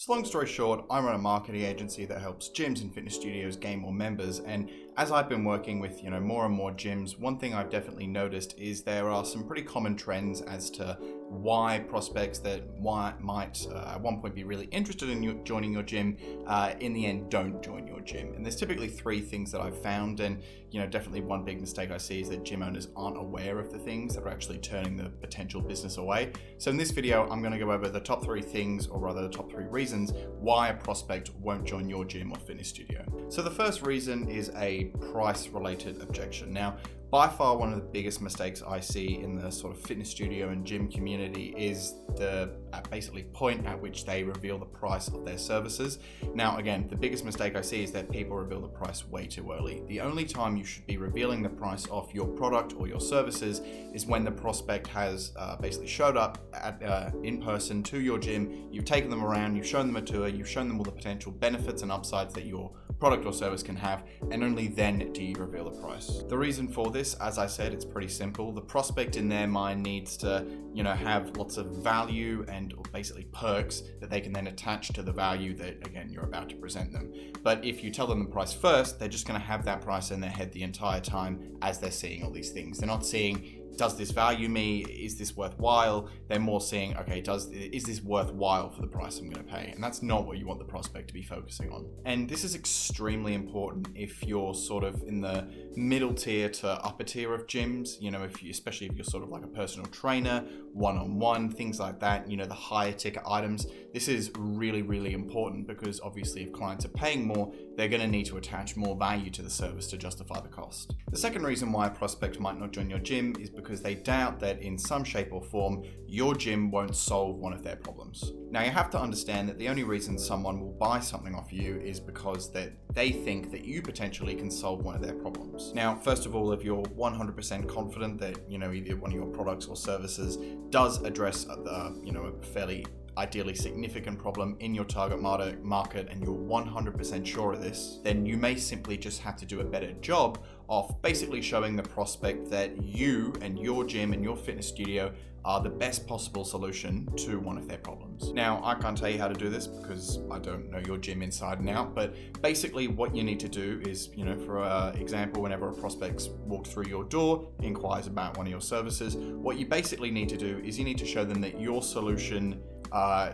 So long story short, I run a marketing agency that helps gyms and fitness studios gain more members, and as I've been working with more and more gyms, one thing I've definitely noticed is there are some pretty common trends as to why prospects that might at one point be really interested in joining your gym in the end don't join your gym. And there's typically three things that I've found, and definitely one big mistake I see is that gym owners aren't aware of the things that are actually turning the potential business away. So in this video, I'm going to go over the top three things, or rather the top three reasons why a prospect won't join your gym or fitness studio. So the first reason is a price-related objection. Now, by far one of the biggest mistakes I see in the sort of fitness studio and gym community is the basically point at which they reveal the price of their services. Now, again, the biggest mistake I see is that people reveal the price way too early. The only time you should be revealing the price of your product or your services is when the prospect has basically showed up in person to your gym, you've taken them around, you've shown them a tour, you've shown them all the potential benefits and upsides that your product or service can have, and only then do you reveal the price. The reason for this, as I said, it's pretty simple. The prospect in their mind needs to, have lots of value and basically perks that they can then attach to the value that, again, you're about to present them. But if you tell them the price first, they're just going to have that price in their head the entire time as they're seeing all these things. They're not seeing, does this value me? Is this worthwhile? They're more seeing, okay, is this worthwhile for the price I'm going to pay? And that's not what you want the prospect to be focusing on. And this is extremely important if you're sort of in the middle tier to upper tier of gyms, especially if you're sort of like a personal trainer, one-on-one, things like that, the higher ticket items. This is really, really important because obviously if clients are paying more, they're going to need to attach more value to the service to justify the cost. The second reason why a prospect might not join your gym is because they doubt that in some shape or form, your gym won't solve one of their problems. Now, you have to understand that the only reason someone will buy something off you is because they think that you potentially can solve one of their problems. Now, first of all, if you're 100% confident that, either one of your products or services does address a fairly ideally significant problem in your target market and you're 100% sure of this, then you may simply just have to do a better job of basically showing the prospect that you and your gym and your fitness studio are the best possible solution to one of their problems. Now, I can't tell you how to do this because I don't know your gym inside and out, but basically what you need to do is, for example, whenever a prospect walks through your door, inquires about one of your services, what you basically need to do is you need to show them that your solution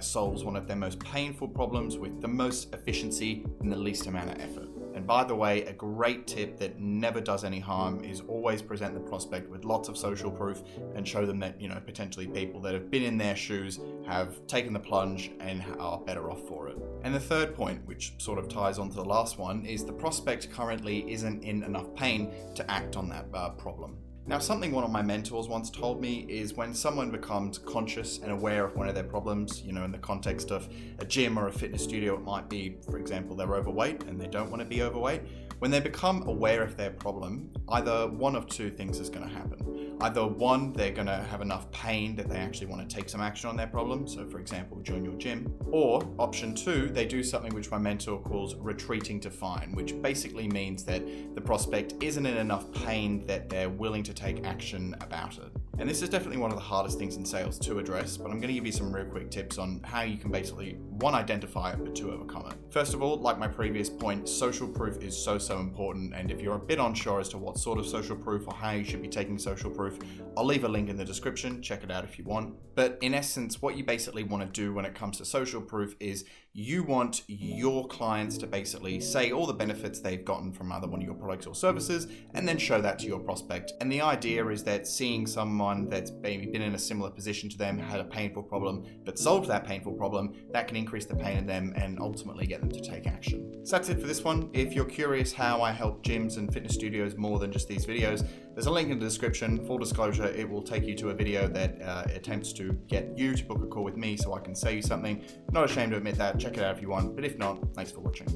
solves one of their most painful problems with the most efficiency and the least amount of effort. And by the way, a great tip that never does any harm is always present the prospect with lots of social proof and show them that, potentially people that have been in their shoes have taken the plunge and are better off for it. And the third point, which sort of ties on to the last one, is the prospect currently isn't in enough pain to act on that problem. Now, something one of my mentors once told me is when someone becomes conscious and aware of one of their problems, in the context of a gym or a fitness studio, it might be, for example, they're overweight and they don't want to be overweight. When they become aware of their problem, either one of two things is going to happen. Either one, they're going to have enough pain that they actually want to take some action on their problem. So, for example, join your gym. Or option two, they do something which my mentor calls retreating to fine, which basically means that the prospect isn't in enough pain that they're willing to take action about it. And this is definitely one of the hardest things in sales to address, but I'm going to give you some real quick tips on how you can basically, one, identify it, but two, overcome it. First of all, like my previous point, social proof is so important. And if you're a bit unsure as to what sort of social proof or how you should be taking social proof, I'll leave a link in the description. Check it out if you want. But in essence, what you basically want to do when it comes to social proof is you want your clients to basically say all the benefits they've gotten from either one of your products or services, and then show that to your prospect. And the idea is that seeing someone that's maybe been in a similar position to them, had a painful problem, but solved that painful problem, that can increase the pain in them and ultimately get them to take action. So that's it for this one. If you're curious how I help gyms and fitness studios more than just these videos, there's a link in the description. Full disclosure, it will take you to a video that attempts to get you to book a call with me so I can sell you something. Not ashamed to admit that. Check it out if you want, but if not, thanks for watching.